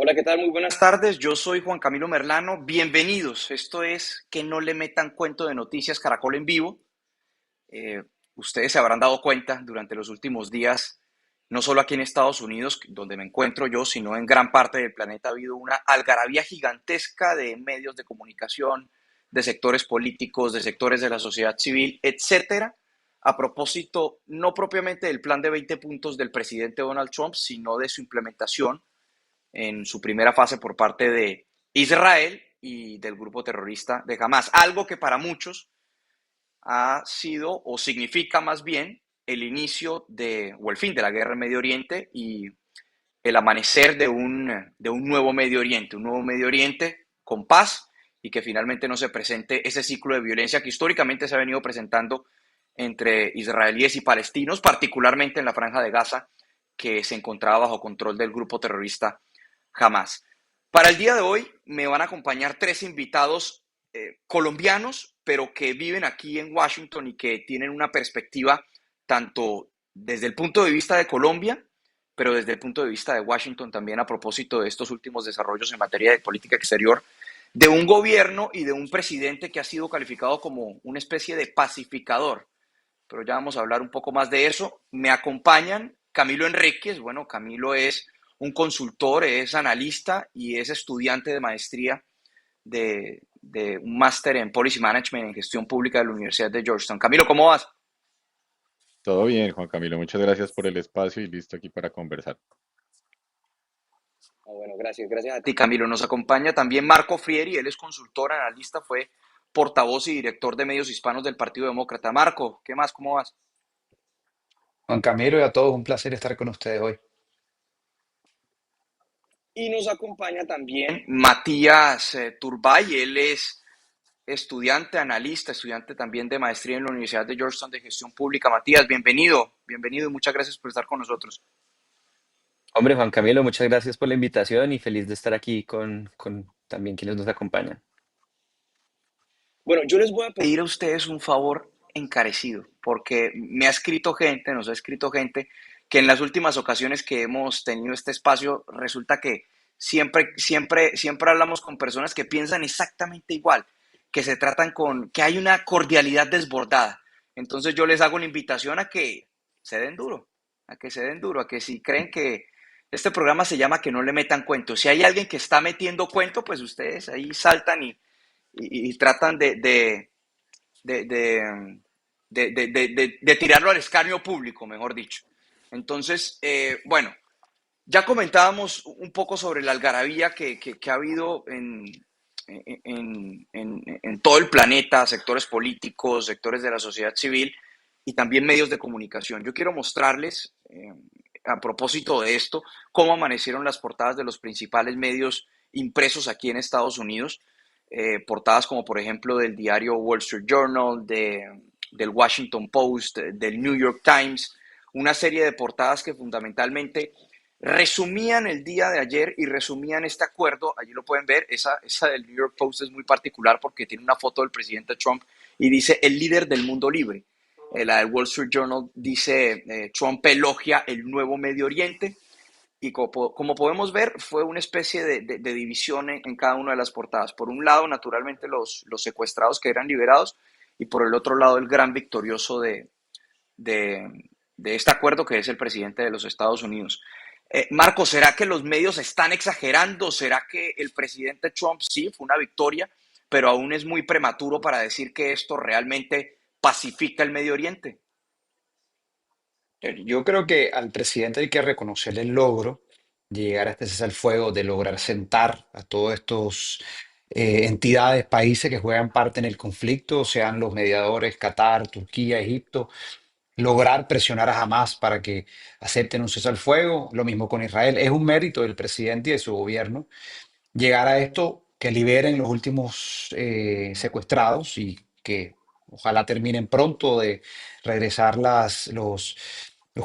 Hola, ¿qué tal? Muy buenas tardes. Yo soy Juan Camilo Merlano. Bienvenidos. Esto es Que no le metan cuento de noticias Caracol en vivo. Eh, Ustedes se habrán dado cuenta durante los últimos días, no solo aquí en Estados Unidos, donde me encuentro yo, sino en gran parte del planeta ha habido una algarabía gigantesca de medios de comunicación, de sectores políticos, de sectores de la sociedad civil, etcétera, a propósito no propiamente del plan de 20 puntos del presidente Donald Trump, sino de su implementación en su primera fase por parte de Israel y del grupo terrorista de Hamas. Algo que para muchos ha sido o significa más bien el inicio o el fin de la guerra en Medio Oriente y el amanecer de un nuevo Medio Oriente con paz y que finalmente no se presente ese ciclo de violencia que históricamente se ha venido presentando entre israelíes y palestinos, particularmente en la franja de Gaza, que se encontraba bajo control del grupo terrorista Hamas. Para el día de hoy me van a acompañar tres invitados colombianos, pero que viven aquí en Washington y que tienen una perspectiva tanto desde el punto de vista de Colombia, pero desde el punto de vista de Washington también a propósito de estos últimos desarrollos en materia de política exterior, de un gobierno y de un presidente que ha sido calificado como una especie de pacificador. Pero ya vamos a hablar un poco más de eso. Me acompañan Camilo Enríquez. Bueno, Camilo es un consultor, es analista y es estudiante de maestría de un máster en Policy Management en Gestión Pública de la Universidad de Georgetown. Camilo, ¿cómo vas? Todo bien, Juan Camilo. Muchas gracias por el espacio y listo aquí para conversar. Bueno, gracias a ti, Camilo. Nos acompaña también Marco Frieri, él es consultor, analista, fue portavoz y director de medios hispanos del Partido Demócrata. Marco, ¿qué más? ¿Cómo vas? Juan Camilo y a todos, un placer estar con ustedes hoy. Y nos acompaña también Matías Turbay, él es estudiante, analista, estudiante también de maestría en la Universidad de Georgetown de Gestión Pública. Matías, bienvenido y muchas gracias por estar con nosotros. Hombre, Juan Camilo, muchas gracias por la invitación y feliz de estar aquí con también quienes nos acompañan. Bueno, yo les voy a pedir a ustedes un favor encarecido, porque me ha escrito gente, nos ha escrito gente, que en las últimas ocasiones que hemos tenido este espacio, resulta que siempre hablamos con personas que piensan exactamente igual, que se tratan que hay una cordialidad desbordada. Entonces yo les hago una invitación a que se den duro, a que se den duro, a que si creen que este programa se llama Que no le metan cuento. Si hay alguien que está metiendo cuento, pues ustedes ahí saltan y tratan de, de, de tirarlo al escarnio público, mejor dicho. Entonces, bueno, ya comentábamos un poco sobre la algarabía que ha habido en todo el planeta, sectores políticos, sectores de la sociedad civil y también medios de comunicación. Yo quiero mostrarles, a propósito de esto, cómo amanecieron las portadas de los principales medios impresos aquí en Estados Unidos. Portadas como por ejemplo del diario Wall Street Journal, del Washington Post, del New York Times, una serie de portadas que fundamentalmente resumían el día de ayer y resumían este acuerdo. Allí lo pueden ver. Esa del New York Post es muy particular porque tiene una foto del presidente Trump y dice el líder del mundo libre. La del Wall Street Journal dice Trump elogia el nuevo Medio Oriente. Y como podemos ver, fue una especie de división en cada una de las portadas. Por un lado, naturalmente, los secuestrados que eran liberados, y por el otro lado, el gran victorioso de este acuerdo, que es el presidente de los Estados Unidos. Marco, ¿será que los medios están exagerando? ¿Será que el presidente Trump sí fue una victoria, pero aún es muy prematuro para decir que esto realmente pacifica el Medio Oriente? Yo creo que al presidente hay que reconocerle el logro de llegar a este cese al fuego, de lograr sentar a todos estos entidades, países que juegan parte en el conflicto, sean los mediadores, Qatar, Turquía, Egipto, lograr presionar a Hamas para que acepten un cese al fuego, lo mismo con Israel. Es un mérito del presidente y de su gobierno llegar a esto, que liberen los últimos secuestrados y que ojalá terminen pronto de regresar los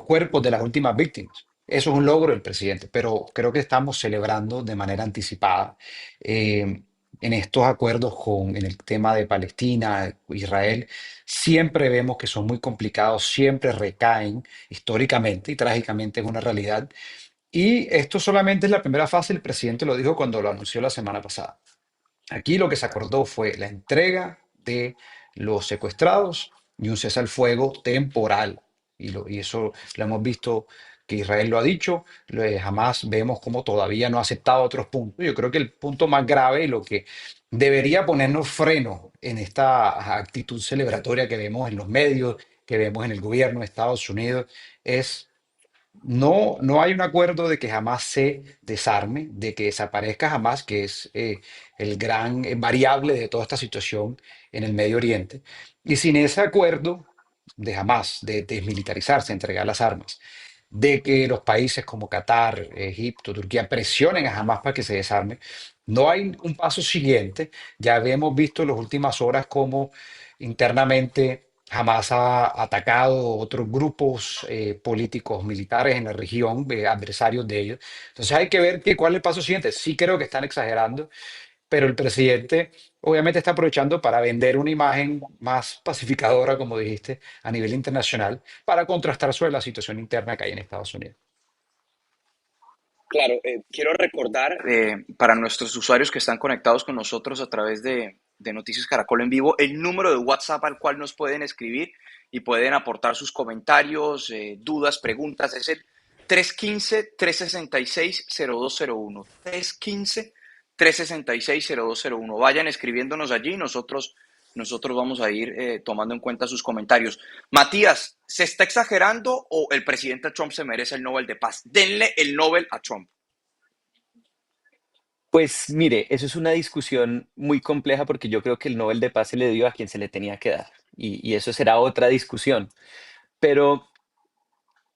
cuerpos de las últimas víctimas. Eso es un logro del presidente, pero creo que estamos celebrando de manera anticipada en estos acuerdos en el tema de Palestina, Israel. Siempre vemos que son muy complicados, siempre recaen históricamente y trágicamente es una realidad Y esto solamente es la primera fase, el presidente lo dijo cuando lo anunció la semana pasada. Aquí lo que se acordó fue la entrega de los secuestrados y un cese al fuego temporal. Y eso lo hemos visto que Israel lo ha dicho, jamás vemos como todavía no ha aceptado otros puntos. Yo creo que el punto más grave y lo que debería ponernos freno en esta actitud celebratoria que vemos en los medios, que vemos en el gobierno de Estados Unidos, es no hay un acuerdo de que jamás se desarme, de que desaparezca jamás, que es el gran variable de toda esta situación en el Medio Oriente. Y sin ese acuerdo de jamás, de desmilitarizarse, entregar las armas, de que los países como Qatar, Egipto, Turquía presionen a Hamas para que se desarme. No hay un paso siguiente. Ya hemos visto en las últimas horas cómo internamente Hamas ha atacado otros grupos políticos militares en la región, adversarios de ellos. Entonces hay que ver cuál es el paso siguiente. Sí creo que están exagerando, pero el presidente obviamente está aprovechando para vender una imagen más pacificadora, como dijiste, a nivel internacional, para contrastar sobre la situación interna que hay en Estados Unidos. Claro, quiero recordar para nuestros usuarios que están conectados con nosotros a través de Noticias Caracol en vivo, el número de WhatsApp al cual nos pueden escribir y pueden aportar sus comentarios, dudas, preguntas, es el 315-366-0201. 315-366-0201. Vayan escribiéndonos allí, nosotros vamos a ir tomando en cuenta sus comentarios. Matías, ¿se está exagerando o el presidente Trump se merece el Nobel de Paz? Denle el Nobel a Trump. Pues mire, eso es una discusión muy compleja porque yo creo que el Nobel de Paz se le dio a quien se le tenía que dar y eso será otra discusión. Pero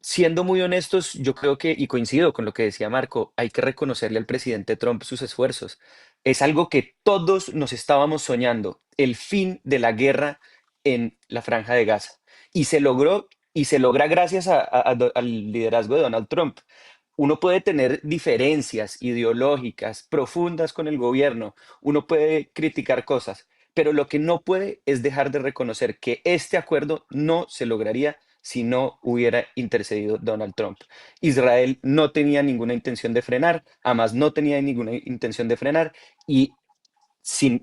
siendo muy honestos, yo creo que, y coincido con lo que decía Marco, hay que reconocerle al presidente Trump sus esfuerzos. Es algo que todos nos estábamos soñando, el fin de la guerra en la Franja de Gaza. Y se logró, y se logra gracias al liderazgo de Donald Trump. Uno puede tener diferencias ideológicas profundas con el gobierno, uno puede criticar cosas, pero lo que no puede es dejar de reconocer que este acuerdo no se lograría si no hubiera intercedido Donald Trump. Israel no tenía ninguna intención de frenar, Hamas no tenía ninguna intención de frenar y sin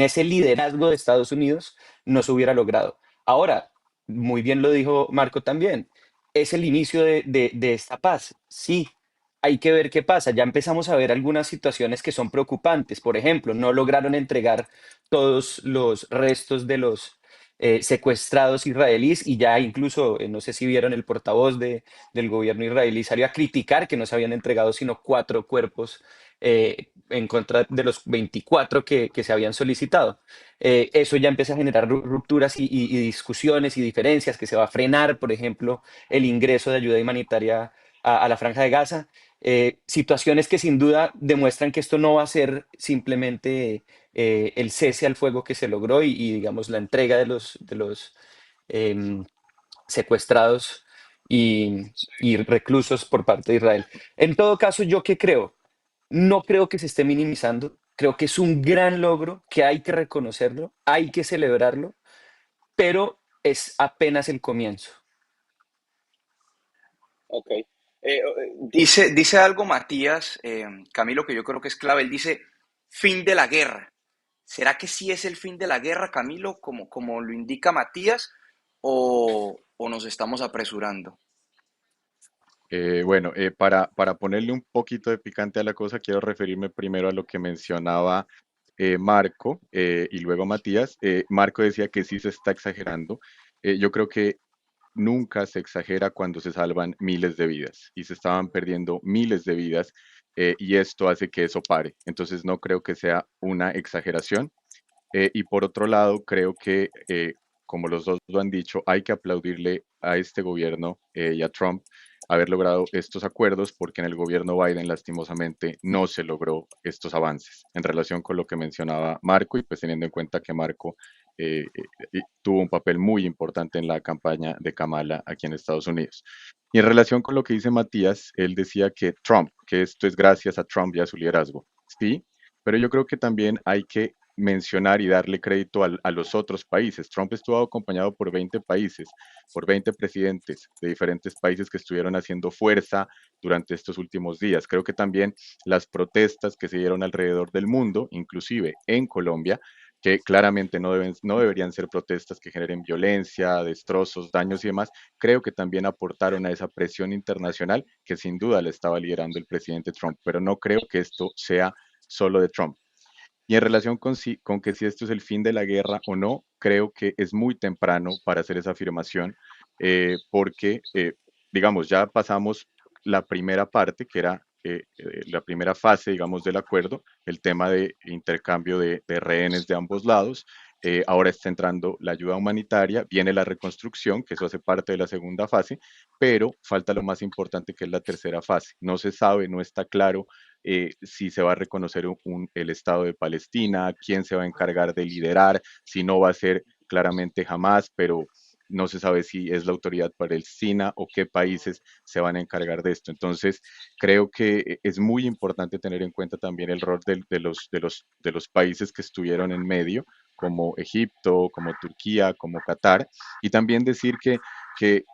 ese liderazgo de Estados Unidos no se hubiera logrado. Ahora, muy bien lo dijo Marco también, es el inicio de esta paz. Sí, hay que ver qué pasa. Ya empezamos a ver algunas situaciones que son preocupantes. Por ejemplo, no lograron entregar todos los restos de los secuestrados israelíes y ya incluso, no sé si vieron el portavoz del gobierno israelí, salió a criticar que no se habían entregado sino 4 cuerpos en contra de los 24 que se habían solicitado. Eso ya empieza a generar rupturas y discusiones y diferencias, que se va a frenar, por ejemplo, el ingreso de ayuda humanitaria a la Franja de Gaza. Situaciones que sin duda demuestran que esto no va a ser simplemente el cese al fuego que se logró digamos, la entrega de los em, secuestrados y reclusos por parte de Israel. En todo caso, ¿yo qué creo? No creo que se esté minimizando, creo que es un gran logro, que hay que reconocerlo, hay que celebrarlo, pero es apenas el comienzo. Ok. Dice algo Matías, Camilo, que yo creo que es clave. Él dice fin de la guerra. ¿Será que sí es el fin de la guerra, Camilo, como lo indica Matías, o nos estamos apresurando? Bueno, para ponerle un poquito de picante a la cosa, quiero referirme primero a lo que mencionaba Marco y luego Matías. Marco decía que sí se está exagerando. Yo creo que nunca se exagera cuando se salvan miles de vidas y se estaban perdiendo miles de vidas y esto hace que eso pare. Entonces no creo que sea una exageración. Y por otro lado, creo que, como los dos lo han dicho, hay que aplaudirle a este gobierno y a Trump haber logrado estos acuerdos porque en el gobierno Biden lastimosamente no se logró estos avances en relación con lo que mencionaba Marco y pues teniendo en cuenta que Marco tuvo un papel muy importante en la campaña de Kamala aquí en Estados Unidos. Y en relación con lo que dice Matías, él decía que esto es gracias a Trump y a su liderazgo. Sí, pero yo creo que también hay que mencionar y darle crédito a los otros países. Trump estuvo acompañado por 20 países, por 20 presidentes de diferentes países que estuvieron haciendo fuerza durante estos últimos días. Creo que también las protestas que se dieron alrededor del mundo, inclusive en Colombia, que claramente no deberían ser protestas que generen violencia, destrozos, daños y demás, creo que también aportaron a esa presión internacional que sin duda le estaba liderando el presidente Trump, pero no creo que esto sea solo de Trump. Y en relación con que si esto es el fin de la guerra o no, creo que es muy temprano para hacer esa afirmación, porque, digamos, ya pasamos la primera parte, que era la primera fase, digamos, del acuerdo, el tema de intercambio de rehenes de ambos lados. Ahora está entrando la ayuda humanitaria, viene la reconstrucción, que eso hace parte de la segunda fase, pero falta lo más importante, que es la tercera fase. No se sabe, no está claro si se va a reconocer el Estado de Palestina, quién se va a encargar de liderar, si no va a ser claramente Hamas, pero no se sabe si es la autoridad palestina o qué países se van a encargar de esto. Entonces, creo que es muy importante tener en cuenta también el rol de los países que estuvieron en medio, como Egipto, como Turquía, como Qatar, y también decir que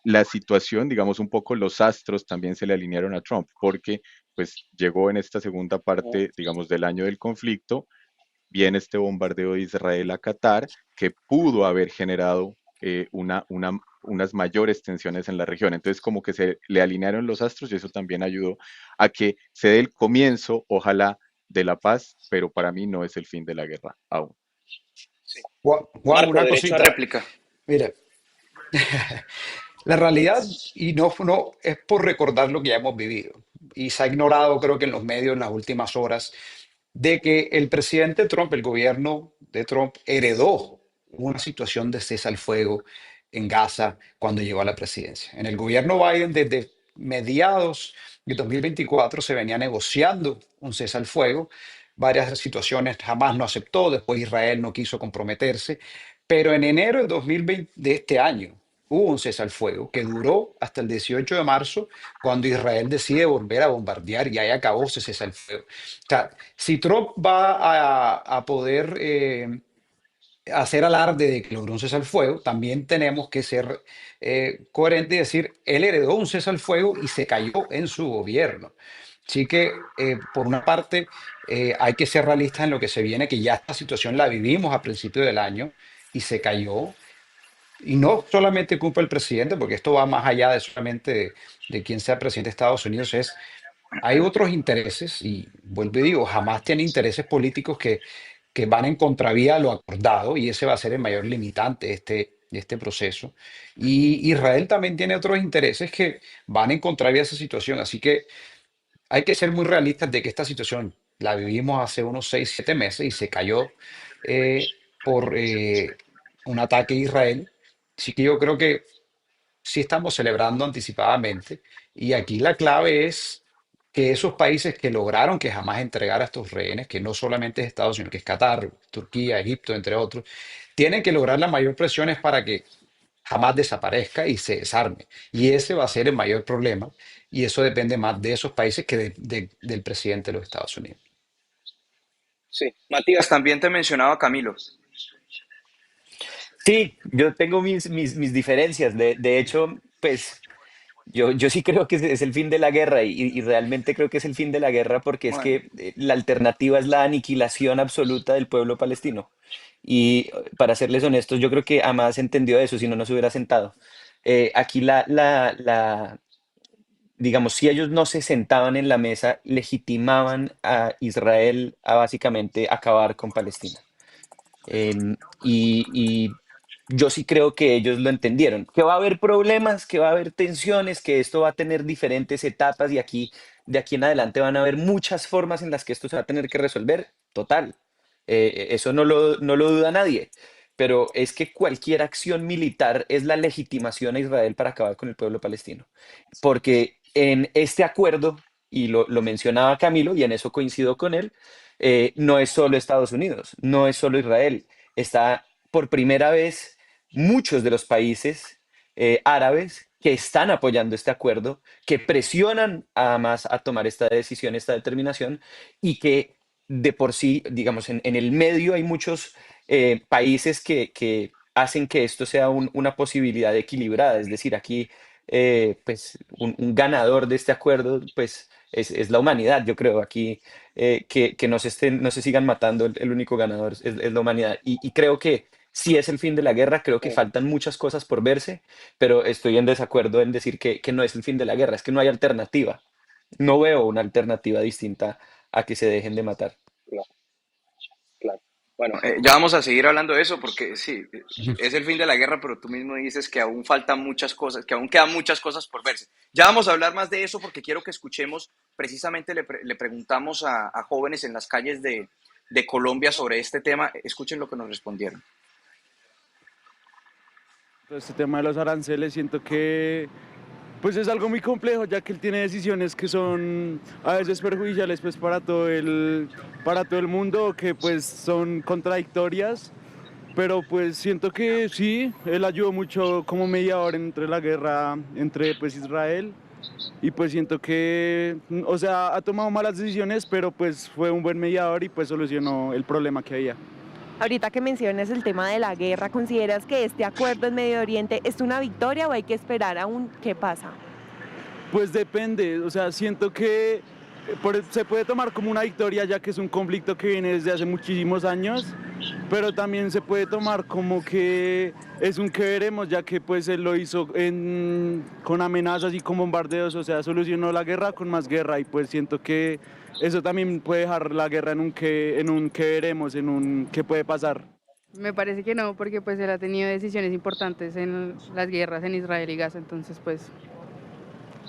la situación, digamos, un poco los astros también se le alinearon a Trump, porque pues llegó en esta segunda parte, digamos, del año del conflicto, viene este bombardeo de Israel a Qatar, que pudo haber generado unas mayores tensiones en la región. Entonces, como que se le alinearon los astros y eso también ayudó a que se dé el comienzo, ojalá, de la paz, pero para mí no es el fin de la guerra aún. Sí. Juan, Marco, una derecho a cosita. réplica. Mira, la realidad, y no, es por recordar lo que ya hemos vivido, y se ha ignorado, creo que en los medios en las últimas horas, de que el presidente Trump, el gobierno de Trump, heredó una situación de cese al fuego en Gaza cuando llegó a la presidencia. En el gobierno Biden, desde mediados de 2024, se venía negociando un cese al fuego. Varias situaciones jamás no aceptó, después Israel no quiso comprometerse, pero en enero de 2020, de este año, hubo un cese al fuego que duró hasta el 18 de marzo, cuando Israel decide volver a bombardear y ahí acabó ese cese al fuego. O sea, si Trump va a poder hacer alarde de que logró un cese al fuego, también tenemos que ser coherentes y decir, él heredó un cese al fuego y se cayó en su gobierno. Así que, por una parte, hay que ser realistas en lo que se viene, que ya esta situación la vivimos a principio del año y se cayó. Y no solamente culpa el presidente, porque esto va más allá de solamente de quién sea presidente de Estados Unidos, hay otros intereses, y vuelvo y digo, jamás tiene intereses políticos que van en contravía a lo acordado, y ese va a ser el mayor limitante de este proceso. Y Israel también tiene otros intereses que van en contravía a esa situación, así que hay que ser muy realistas de que esta situación la vivimos hace unos 6, 7 meses y se cayó por un ataque a Israel. Así que yo creo que sí estamos celebrando anticipadamente. Y aquí la clave es que esos países que lograron que jamás entregara a estos rehenes, que no solamente es Estados Unidos, que es Qatar, Turquía, Egipto, entre otros, tienen que lograr las mayor presiones para que jamás desaparezca y se desarme. Y ese va a ser el mayor problema. Y eso depende más de esos países que del presidente de los Estados Unidos. Sí. Matías, también te mencionaba Camilo. Sí, yo tengo mis diferencias. De hecho, pues yo sí creo que es el fin de la guerra y realmente creo que es el fin de la guerra porque es Bueno, que la alternativa es la aniquilación absoluta del pueblo palestino. Y para serles honestos, yo creo que Hamas entendió eso, si no, no se hubiera sentado. Aquí digamos, si ellos no se sentaban en la mesa, legitimaban a Israel a básicamente acabar con Palestina. Y yo sí creo que ellos lo entendieron, que va a haber problemas, que va a haber tensiones, que esto va a tener diferentes etapas y aquí, de aquí en adelante van a haber muchas formas en las que esto se va a tener que resolver. Total. Eso no lo duda nadie. Pero es que cualquier acción militar es la legitimación a Israel para acabar con el pueblo palestino. Porque en este acuerdo, y lo mencionaba Camilo, y en eso coincido con él, no es solo Estados Unidos, no es solo Israel. Está por primera vez muchos de los países árabes que están apoyando este acuerdo, que presionan a Hamas a tomar esta decisión, esta determinación, y que de por sí, digamos, en el medio hay muchos países que hacen que esto sea una posibilidad equilibrada. Es decir, aquí, pues, un ganador de este acuerdo, pues, es la humanidad, yo creo. Aquí, que no se sigan matando, el único ganador es la humanidad. Y creo que si es el fin de la guerra, creo que faltan muchas cosas por verse, pero estoy en desacuerdo en decir que no es el fin de la guerra, es que no hay alternativa. No veo una alternativa distinta a que se dejen de matar. Claro, claro. Bueno, Ya vamos a seguir hablando de eso porque sí, Ujú. es el fin de la guerra, pero tú mismo dices que aún faltan muchas cosas, que aún quedan muchas cosas por verse. Ya vamos a hablar más de eso porque quiero que escuchemos, precisamente le preguntamos a jóvenes en las calles de Colombia sobre este tema. Escuchen lo que nos respondieron. Todo este tema de los aranceles siento que pues es algo muy complejo ya que él tiene decisiones que son a veces perjudiciales pues para todo el mundo, que pues son contradictorias, pero pues siento que sí, él ayudó mucho como mediador entre la guerra entre pues Israel, y pues siento que, o sea, ha tomado malas decisiones, pero pues fue un buen mediador y pues solucionó el problema que había. Ahorita que mencionas el tema de la guerra, ¿consideras que este acuerdo en Medio Oriente es una victoria o hay que esperar aún qué pasa? Pues depende, o sea, siento que se puede tomar como una victoria ya que es un conflicto que viene desde hace muchísimos años, pero también se puede tomar como que es un que veremos, ya que pues él lo hizo con amenazas y con bombardeos, o sea, solucionó la guerra con más guerra, y pues siento que eso también puede dejar la guerra en un que veremos, en un qué puede pasar. Me parece que no, porque pues él ha tenido decisiones importantes en las guerras en Israel y Gaza, entonces pues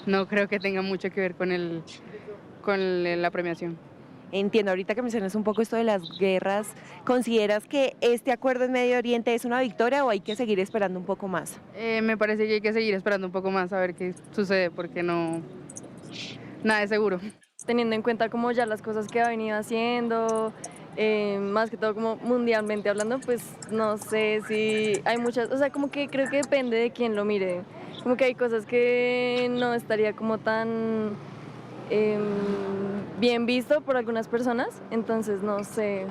no creo que tenga mucho que ver con la premiación. Entiendo, ahorita que mencionas un poco esto de las guerras, ¿consideras que este acuerdo en Medio Oriente es una victoria o hay que seguir esperando un poco más? Me parece que hay que seguir esperando un poco más a ver qué sucede, porque no, nada es seguro. Teniendo en cuenta como ya las cosas que ha venido haciendo, más que todo como mundialmente hablando, pues no sé si hay muchas, o sea, como que creo que depende de quién lo mire, como que hay cosas que no estaría como tan em, bien visto por algunas personas, entonces no sé,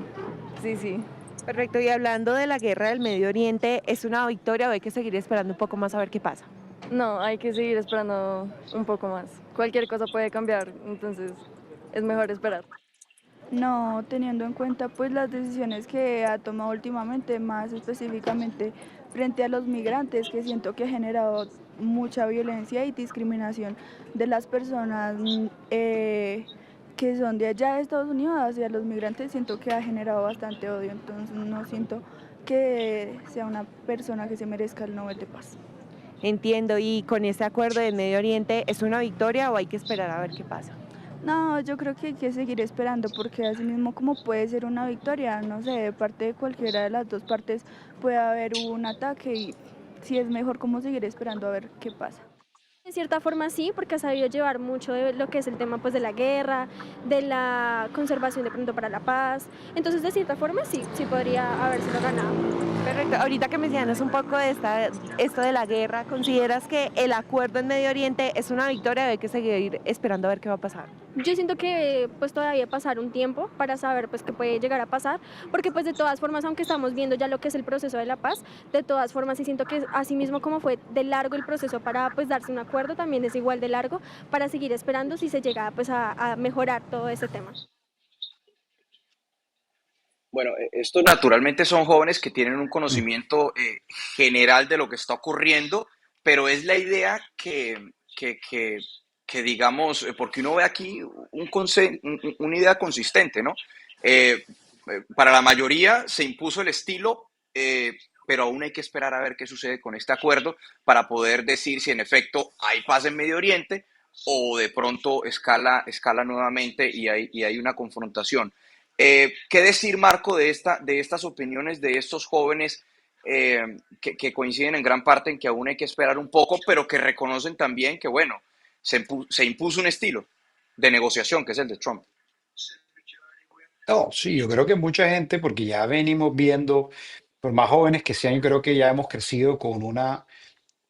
sí, sí. Perfecto, y hablando de la guerra del Medio Oriente, ¿es una victoria o hay que seguir esperando un poco más a ver qué pasa? No, hay que seguir esperando un poco más. Cualquier cosa puede cambiar, entonces es mejor esperar. No, teniendo en cuenta pues las decisiones que ha tomado últimamente, más específicamente frente a los migrantes, que siento que ha generado mucha violencia y discriminación de las personas que son de allá de Estados Unidos hacia los migrantes, siento que ha generado bastante odio, entonces no siento que sea una persona que se merezca el Nobel de Paz. Entiendo, y con este acuerdo del Medio Oriente, ¿es una victoria o hay que esperar a ver qué pasa? No, yo creo que hay que seguir esperando, porque así mismo como puede ser una victoria, no sé, de parte de cualquiera de las dos partes puede haber un ataque, y sí es mejor como seguir esperando a ver qué pasa. De cierta forma sí, porque ha sabido llevar mucho de lo que es el tema pues de la guerra, de la conservación de pronto para la paz. Entonces de cierta forma sí, sí podría habérselo ganado. Perfecto, ahorita que mencionas un poco de esto de la guerra, ¿consideras que el acuerdo en Medio Oriente es una victoria o hay que seguir esperando a ver qué va a pasar? Yo siento que pues todavía pasar un tiempo para saber pues qué puede llegar a pasar, porque pues de todas formas, aunque estamos viendo ya lo que es el proceso de la paz, de todas formas sí siento que así mismo como fue de largo el proceso para pues darse un acuerdo, también es igual de largo para seguir esperando si se llega pues a mejorar todo ese tema. bueno, esto Naturalmente son jóvenes que tienen un conocimiento general de lo que está ocurriendo, pero es la idea que, que- que digamos, porque uno ve aquí una idea consistente, ¿no? Para la mayoría se impuso el estilo, pero aún hay que esperar a ver qué sucede con este acuerdo para poder decir si en efecto hay paz en Medio Oriente o de pronto escala nuevamente y hay una confrontación. ¿Qué decir, Marco, de estas opiniones de estos jóvenes que coinciden en gran parte en que aún hay que esperar un poco, pero que reconocen también que, bueno, se impuso un estilo de negociación, que es el de Trump? No, sí, yo creo que mucha gente, porque ya venimos viendo, por más jóvenes que sean, yo creo que ya hemos crecido con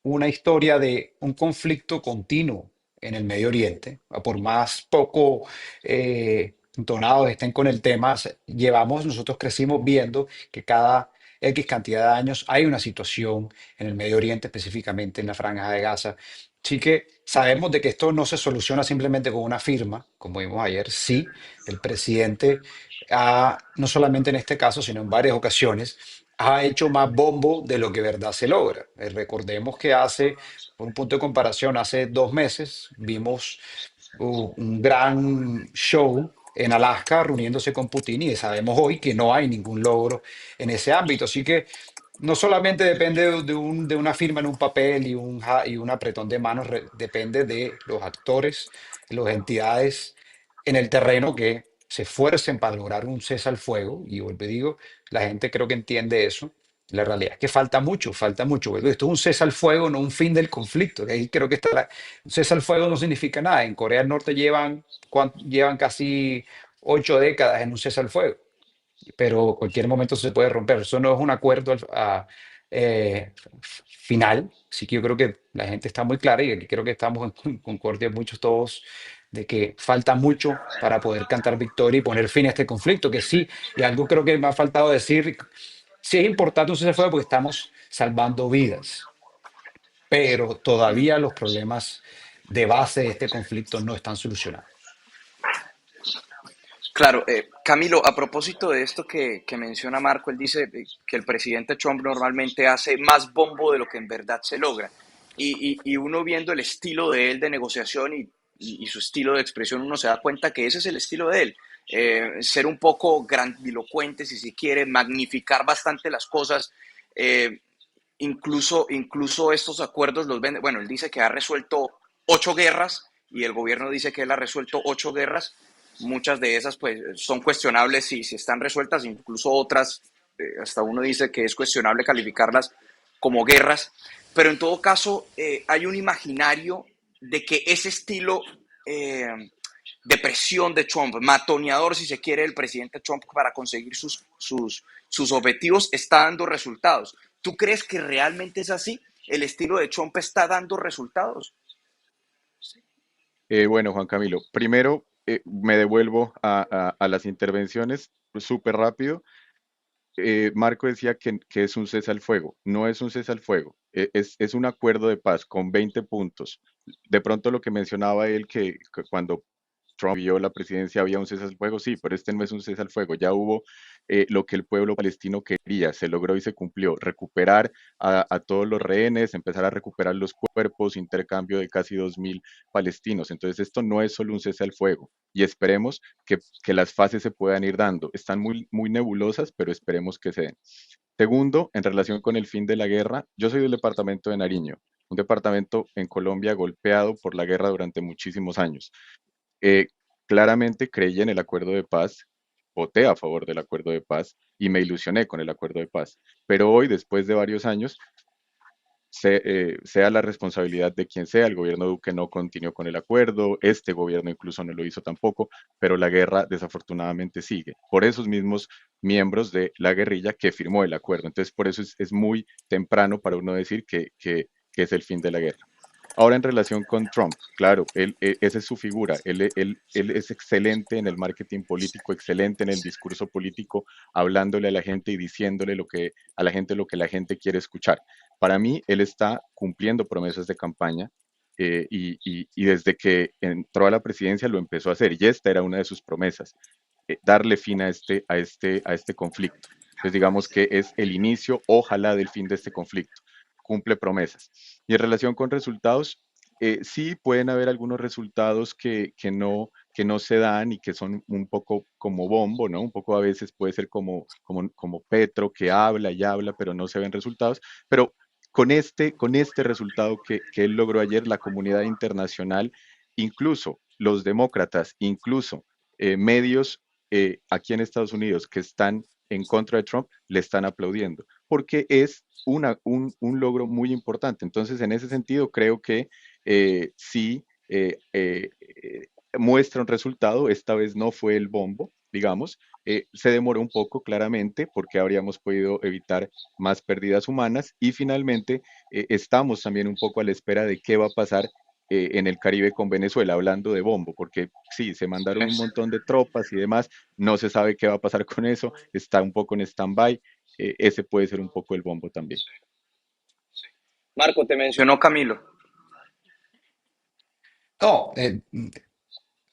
una historia de un conflicto continuo en el Medio Oriente, por más poco entonados estén con el tema. Nosotros crecimos viendo que cada X cantidad de años hay una situación en el Medio Oriente, específicamente en la Franja de Gaza. Así que sabemos de que esto no se soluciona simplemente con una firma, como vimos ayer. Sí, el presidente no solamente en este caso, sino en varias ocasiones, ha hecho más bombo de lo que verdad se logra. Recordemos que por un punto de comparación, hace 2 meses vimos un gran show en Alaska reuniéndose con Putin y sabemos hoy que no hay ningún logro en ese ámbito. Así que no solamente depende de una firma en un papel y un apretón de manos, depende de los actores, las entidades en el terreno que se esfuercen para lograr un cese al fuego. Y vuelvo y digo, la gente creo que entiende eso. La realidad es que falta mucho, falta mucho. Vuelvo, esto es un cese al fuego, no un fin del conflicto. Que ahí creo que está un cese al fuego no significa nada. En Corea del Norte llevan casi 8 décadas en un cese al fuego, pero cualquier momento se puede romper. Eso no es un acuerdo final, así que yo creo que la gente está muy clara y aquí creo que estamos en concordia muchos todos de que falta mucho para poder cantar victoria y poner fin a este conflicto, que sí, y algo creo que me ha faltado decir, sí es importante un cese al fuego porque estamos salvando vidas, pero todavía los problemas de base de este conflicto no están solucionados. Claro, Camilo, a propósito de esto que menciona Marco, él dice que el presidente Trump normalmente hace más bombo de lo que en verdad se logra. Y uno viendo el estilo de él de negociación y su estilo de expresión, uno se da cuenta que ese es el estilo de él. Ser un poco grandilocuente, si se quiere, magnificar bastante las cosas. eh, incluso estos acuerdos los vende. Bueno, él dice que ha resuelto 8 guerras y el gobierno dice que él ha resuelto 8 guerras. Muchas de esas pues son cuestionables si están resueltas, incluso otras, hasta uno dice que es cuestionable calificarlas como guerras, pero en todo caso hay un imaginario de que ese estilo de presión de Trump, matoneador si se quiere, el presidente Trump para conseguir sus objetivos, está dando resultados. ¿Tú crees que realmente es así? ¿El estilo de Trump está dando resultados? Bueno, Juan Camilo, primero me devuelvo a las intervenciones súper rápido. Marco decía que es un cese al fuego. No es un cese al fuego, es un acuerdo de paz con 20 puntos. De pronto lo que mencionaba él, que cuando Trump vio la presidencia había un cese al fuego, sí, pero este no es un cese al fuego. Ya hubo lo que el pueblo palestino quería, se logró y se cumplió. Recuperar a todos los rehenes, empezar a recuperar los cuerpos, intercambio de casi 2.000 palestinos. Entonces esto no es solo un cese al fuego y esperemos que las fases se puedan ir dando. Están muy, muy nebulosas, pero esperemos que se den. Segundo, en relación con el fin de la guerra, yo soy del departamento de Nariño, un departamento en Colombia golpeado por la guerra durante muchísimos años. Eh, Claramente creí en el acuerdo de paz, voté a favor del acuerdo de paz y me ilusioné con el acuerdo de paz. Pero hoy, después de varios años, sea la responsabilidad de quien sea, el gobierno Duque no continuó con el acuerdo, este gobierno incluso no lo hizo tampoco, pero la guerra desafortunadamente sigue por esos mismos miembros de la guerrilla que firmó el acuerdo. Entonces, por eso es muy temprano para uno decir que es el fin de la guerra. Ahora en relación con Trump, claro, esa es su figura, él es excelente en el marketing político, excelente en el discurso político, hablándole a la gente y diciéndole a la gente lo que la gente quiere escuchar. Para mí, él está cumpliendo promesas de campaña y desde que entró a la presidencia lo empezó a hacer y esta era una de sus promesas, darle fin a este conflicto. Entonces digamos que es el inicio, ojalá, del fin de este conflicto, cumple promesas. Y en relación con resultados, sí pueden haber algunos resultados que no se dan y que son un poco como bombo, ¿no? Un poco a veces puede ser como Petro, que habla y habla, pero no se ven resultados. Pero con este resultado que él logró ayer, la comunidad internacional, incluso los demócratas, incluso medios aquí en Estados Unidos que están en contra de Trump, le están aplaudiendo, porque es un logro muy importante. Entonces, en ese sentido, creo que sí muestra un resultado. Esta vez no fue el bombo, digamos. Se demoró un poco, claramente, porque habríamos podido evitar más pérdidas humanas. Y finalmente, estamos también un poco a la espera de qué va a pasar en el Caribe con Venezuela, hablando de bombo, porque sí, se mandaron un montón de tropas y demás, no se sabe qué va a pasar con eso, está un poco en stand-by, ese puede ser un poco el bombo también. Marco, te Mencionó mencionó. Camilo. No,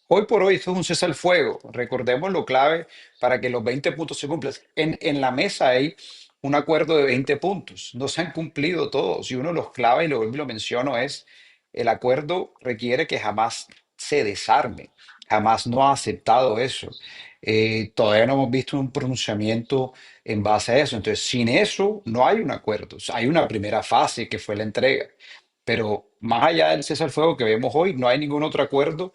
hoy por hoy esto es un cese al fuego. Recordemos lo clave para que los 20 puntos se cumplan. En la mesa hay un acuerdo de 20 puntos. No se han cumplido todos. Y uno de los claves, y lo vuelvo y lo menciono, es el acuerdo requiere que jamás se desarme. Jamás no ha aceptado eso. Todavía no hemos visto un pronunciamiento en base a eso. Entonces, sin eso no hay un acuerdo. O sea, hay una primera fase que fue la entrega. Pero más allá del cese al fuego que vemos hoy, no hay ningún otro acuerdo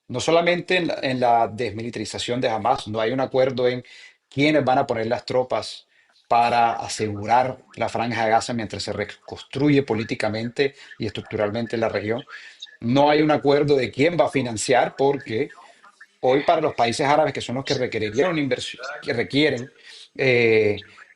no solamente en la desmilitarización de Hamas, no hay un acuerdo en quiénes van a poner las tropas para asegurar la franja de Gaza mientras se reconstruye políticamente y estructuralmente la región. No hay un acuerdo de quién va a financiar porque hoy para los países árabes, que son los que requerirían una inversión, que requieren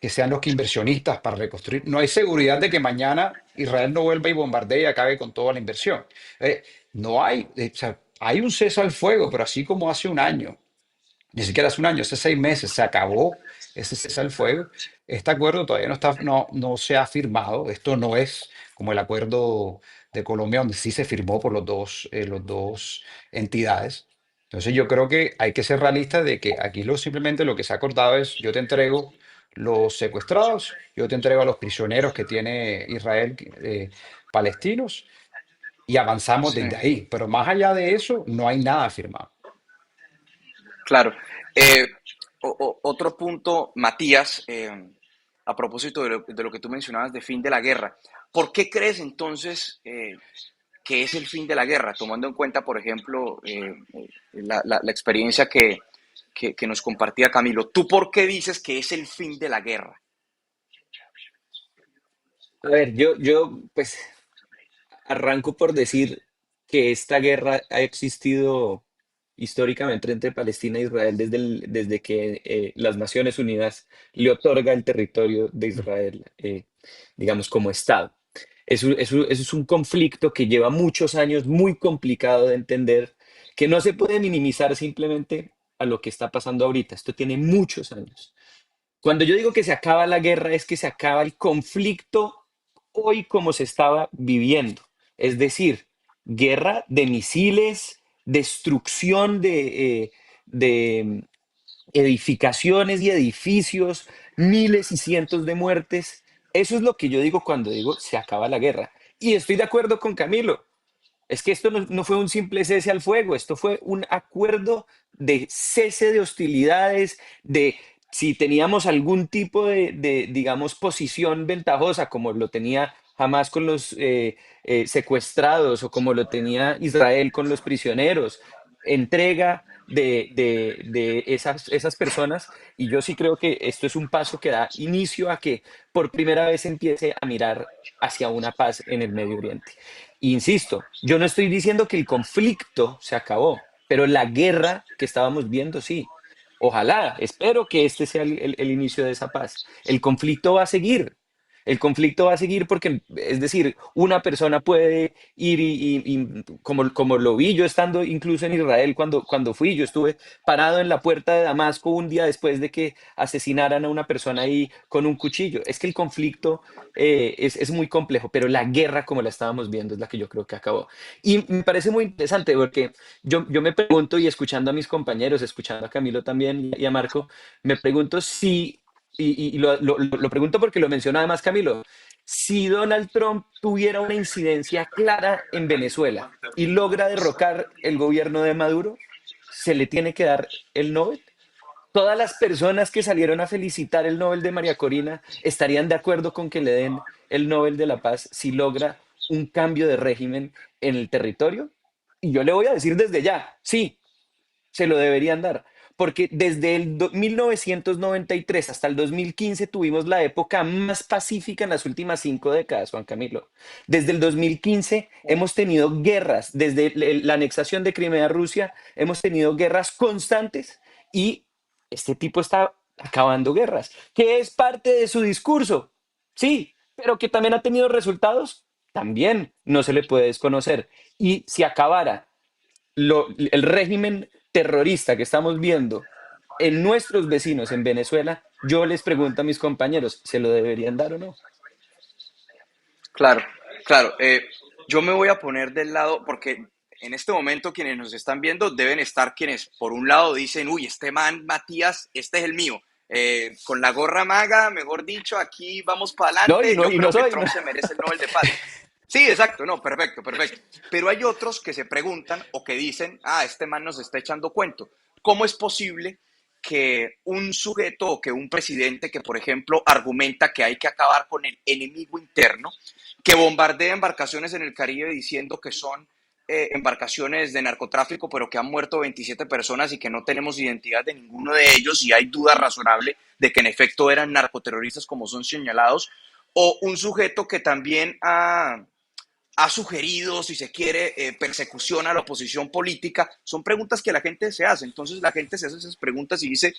que sean los que inversionistas para reconstruir, no hay seguridad de que mañana Israel no vuelva y bombardee y acabe con toda la inversión. Eh, no hay, o sea, hay un cese al fuego, pero así como hace un año, ni siquiera hace un año, hace 6 meses se acabó ese cese al fuego. Este acuerdo todavía no se ha firmado. Esto no es como el acuerdo de Colombia, donde sí se firmó por los dos entidades. Entonces yo creo que hay que ser realistas de que aquí simplemente lo que se ha acordado es yo te entrego los secuestrados, yo te entrego a los prisioneros que tiene Israel palestinos y avanzamos Sí, desde ahí. Pero más allá de eso, no hay nada firmado. claro. Eh, Otro punto, Matías, a propósito de lo que tú mencionabas de fin de la guerra. ¿Por qué crees entonces que es el fin de la guerra? Tomando en cuenta, por ejemplo, la experiencia que nos compartía Camilo. ¿Tú por qué dices que es el fin de la guerra? A ver, yo pues arranco por decir que esta guerra ha existido históricamente entre Palestina e Israel desde que las Naciones Unidas le otorga el territorio de Israel, digamos, como Estado. Eso es un conflicto que lleva muchos años, muy complicado de entender, que no se puede minimizar simplemente a lo que está pasando ahorita. Esto tiene muchos años. Cuando yo digo que se acaba la guerra es que se acaba el conflicto hoy como se estaba viviendo. Es decir, guerra de misiles, destrucción de edificaciones y edificios, miles y cientos de muertes. Eso es lo que yo digo cuando digo se acaba la guerra. Y estoy de acuerdo con Camilo. Es que esto no fue un simple cese al fuego, esto fue un acuerdo de cese de hostilidades, de si teníamos algún tipo digamos, posición ventajosa, como lo tenía Hamas con los secuestrados o como lo tenía Israel con los prisioneros, entrega de esas personas. Y yo sí creo que esto es un paso que da inicio a que por primera vez empiece a mirar hacia una paz en el Medio Oriente. Insisto, yo no estoy diciendo que el conflicto se acabó, pero la guerra que estábamos viendo sí. Ojalá, espero que este sea el inicio de esa paz. El conflicto va a seguir. El conflicto va a seguir porque, es decir, una persona puede ir como lo vi yo estando incluso en Israel cuando fui, yo estuve parado en la puerta de Damasco un día después de que asesinaran a una persona ahí con un cuchillo. Es que el conflicto es muy complejo, pero la guerra como la estábamos viendo es la que yo creo que acabó. Y me parece muy interesante porque yo me pregunto, y escuchando a mis compañeros, escuchando a Camilo también y a Marco, me pregunto si, y lo pregunto porque lo menciona además Camilo, si Donald Trump tuviera una incidencia clara en Venezuela y logra derrocar el gobierno de Maduro, ¿se le tiene que dar el Nobel? Todas las personas que salieron a felicitar el Nobel de María Corina estarían de acuerdo con que le den el Nobel de la Paz si logra un cambio de régimen en el territorio. Y yo le voy a decir desde ya, sí, se lo deberían dar. Porque desde el 1993 hasta el 2015 tuvimos la época más pacífica en las últimas 5 décadas, Juan Camilo. Desde el 2015 hemos tenido guerras, desde la anexación de Crimea a Rusia, hemos tenido guerras constantes y este tipo está acabando guerras, que es parte de su discurso, sí, pero que también ha tenido resultados. también no se le puede desconocer. Y si acabara el régimen terrorista que estamos viendo en nuestros vecinos en Venezuela, yo les pregunto a mis compañeros, ¿se lo deberían dar o no? Claro, claro. Yo me voy a poner del lado, porque en este momento quienes nos están viendo deben estar quienes, por un lado, dicen, uy, este man, Matías, este es el mío. Con la gorra maga, mejor dicho, aquí vamos para No, adelante. Yo y no creo que soy, no. Trump se merece el Nobel de Paz. Sí, exacto, no, perfecto, perfecto. Pero hay otros que se preguntan o que dicen, ah, este man nos está echando cuento. ¿Cómo es posible que un sujeto o que un presidente que, por ejemplo, argumenta que hay que acabar con el enemigo interno, que bombardea embarcaciones en el Caribe diciendo que son embarcaciones de narcotráfico, pero que han muerto 27 personas y que no tenemos identidad de ninguno de ellos y hay duda razonable de que en efecto eran narcoterroristas como son señalados, o un sujeto que también ha sugerido, si se quiere, persecución a la oposición política? Son preguntas que la gente se hace. Entonces la gente se hace esas preguntas y dice,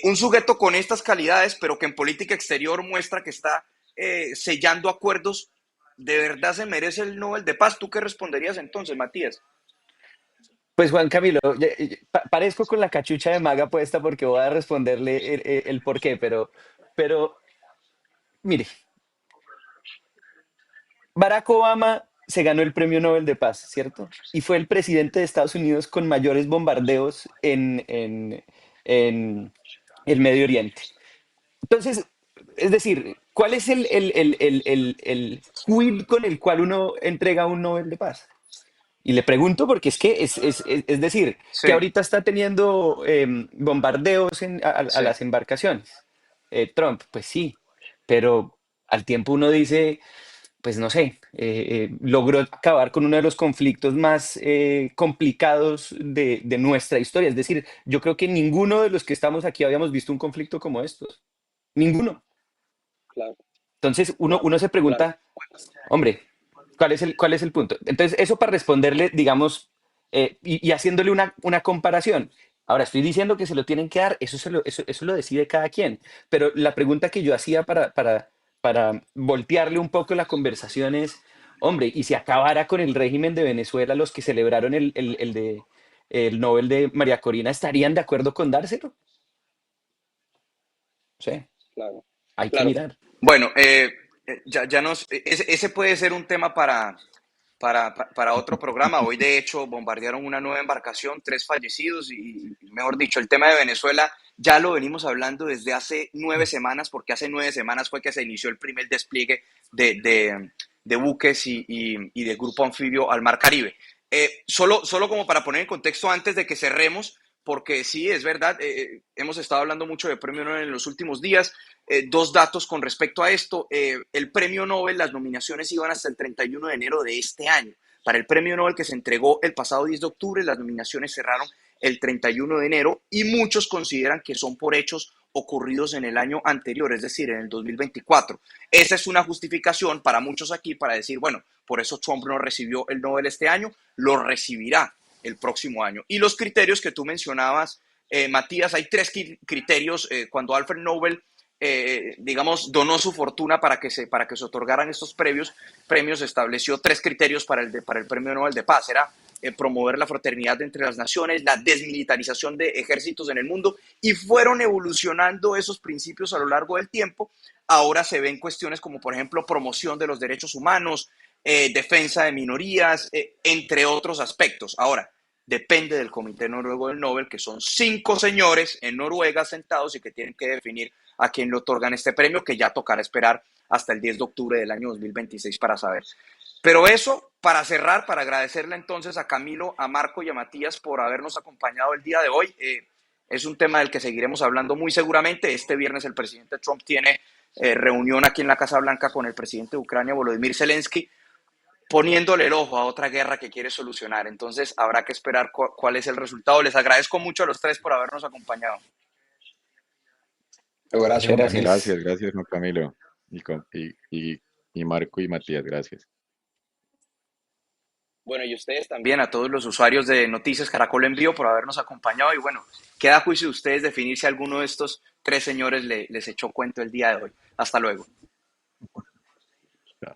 un sujeto con estas calidades, pero que en política exterior muestra que está sellando acuerdos, ¿de verdad se merece el Nobel de Paz? ¿Tú qué responderías entonces, Matías? Pues Juan Camilo, parezco con la cachucha de maga puesta porque voy a responderle el por qué, pero mire, Barack Obama se ganó el Premio Nobel de Paz, ¿cierto? Y fue el presidente de Estados Unidos con mayores bombardeos en el Medio Oriente. Entonces, es decir, ¿cuál es el quid con el cual uno entrega un Nobel de Paz? Y le pregunto porque es que es decir, que Sí, ahorita está teniendo bombardeos a sí. las embarcaciones. Trump, pues sí, pero al tiempo uno dice, pues no sé, logró acabar con uno de los conflictos más complicados de nuestra historia. Es decir, yo creo que ninguno de los que estamos aquí habíamos visto un conflicto como estos. Ninguno. Claro, Entonces claro, uno se claro. pregunta, hombre, cuál es el punto? Entonces, eso para responderle, digamos, y haciéndole una comparación. Ahora, estoy diciendo que se lo tienen que dar, eso lo decide cada quien. Pero la pregunta que yo hacía para voltearle un poco la conversación es, hombre, ¿y si acabara con el régimen de Venezuela los que celebraron el Nobel de María Corina, estarían de acuerdo con dárselo? Sí, Claro, hay que claro. mirar. Bueno, ese puede ser un tema para otro programa. Hoy, de hecho, bombardearon una nueva embarcación, 3 fallecidos y, mejor dicho, el tema de Venezuela ya lo venimos hablando desde hace 9 semanas, porque hace 9 semanas fue que se inició el primer despliegue de buques y de grupo anfibio al Mar Caribe. Solo como para poner en contexto antes de que cerremos, porque sí, es verdad, hemos estado hablando mucho de Premio Nobel en los últimos días. Dos datos con respecto a esto. El Premio Nobel, las nominaciones iban hasta el 31 de enero de este año. Para el Premio Nobel que se entregó el pasado 10 de octubre, las nominaciones cerraron el 31 de enero y muchos consideran que son por hechos ocurridos en el año anterior, es decir, en el 2024. Esa es una justificación para muchos aquí para decir, bueno, por eso Trump no recibió el Nobel este año, lo recibirá el próximo año. Y los criterios que tú mencionabas, Matías, hay tres criterios cuando Alfred Nobel digamos, donó su fortuna para que se otorgaran estos premios, estableció tres criterios para el Premio Nobel de Paz. Era promover la fraternidad entre las naciones, la desmilitarización de ejércitos en el mundo, y fueron evolucionando esos principios a lo largo del tiempo. Ahora se ven cuestiones como, por ejemplo, promoción de los derechos humanos, defensa de minorías, entre otros aspectos. Ahora, depende del Comité Noruego del Nobel, que son 5 señores en Noruega sentados y que tienen que definir a quién le otorgan este premio, que ya tocará esperar hasta el 10 de octubre del año 2026 para saber. Pero eso, para cerrar, para agradecerle entonces a Camilo, a Marco y a Matías por habernos acompañado el día de hoy. Es un tema del que seguiremos hablando muy seguramente. Este viernes el presidente Trump tiene reunión aquí en la Casa Blanca con el presidente de Ucrania, Volodymyr Zelensky, poniéndole el ojo a otra guerra que quiere solucionar. Entonces habrá que esperar cuál es el resultado. Les agradezco mucho a los tres por habernos acompañado. Gracias, Muchas Juan Camilo. gracias. Gracias Juan Camilo y Marco y Matías, gracias. Bueno, y ustedes también, a todos los usuarios de Noticias Caracol en Vivo por habernos acompañado. Y bueno, queda a juicio de ustedes definir si alguno de estos tres señores les echó cuento el día de hoy. Hasta luego. Chao.